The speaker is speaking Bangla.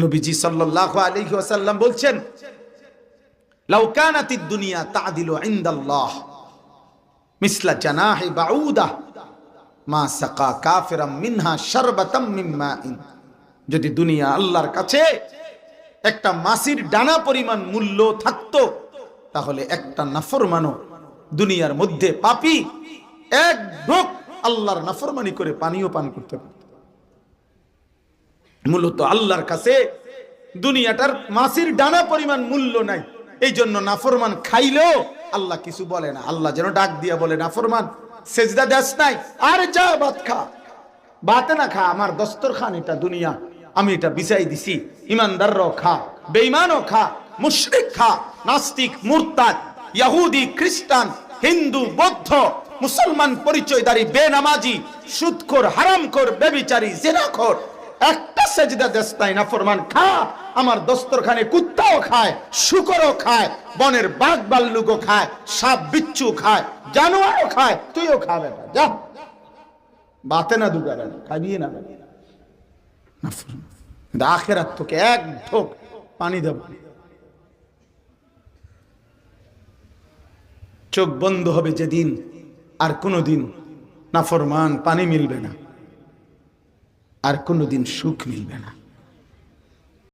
নবীজি সাল্লাল্লাহু আলাইহি ওয়াসাল্লাম বলছেন, লাউ কানাতিদ দুনিয়া তা'দিলু ইনদাল্লাহ মিসলা জানাহি বাউদা মা সাকা কাফিরাম মিনহা শারবাতাম মিন মাইন। যদি দুনিয়া আল্লাহর কাছে একটা মাছির ডানা পরিমাণ মূল্য থাকতো, তাহলে একটা নাফরমানও দুনিয়ার মধ্যে পাপী এক ঢোক আল্লাহর নাফরমানি করে পানিও পান করতে পারত। মূলত আল্লাহর কাছে দুনিয়াটার মাছির ডানা পরিমাণ মূল্য নাই, এই জন্য নাফরমান খাইলেও আল্লাহ কিছু বলে না। আল্লাহ যেন ডাক দিয়া বলে, নাফরমান সেজদা দেস নাই, আর যা ভাত খা, ভাতে না খা, আমার দস্তরখান এটা দুনিয়া, আমি এটা বিছাই দিছি। ইমানদাররাও খা, বেঈমানও খা, মুশরিক খা, নাস্তিক, মুরতাদ, ইহুদি, খ্রিস্টান, হিন্দু, বৌদ্ধ, মুসলমান পরিচয়ধারী, বেনামাজি, সুদখোর, হারামখোর, ব্যভিচারী, জিনাখোর, একটা সেজদা দেস নাই, নাফরমান খা, আমার দস্তরখানে কুত্তাও খায়, শুকরও খায়, বনের বাঘ ভাল্লুকও খায়, সাপ বিচ্ছু খায়, জানোয়ারও খায়, তুইও খা বেটা, যা বাতে না দুগাবে না, খাবি না। আখিরাত তোকে এক ঢোক পানি দেব, চোখ বন্ধ হবে যেদিন, আর কোনোদিন নাফরমান পানি মিলবে না, আর কোনোদিন সুখ মিলবে না।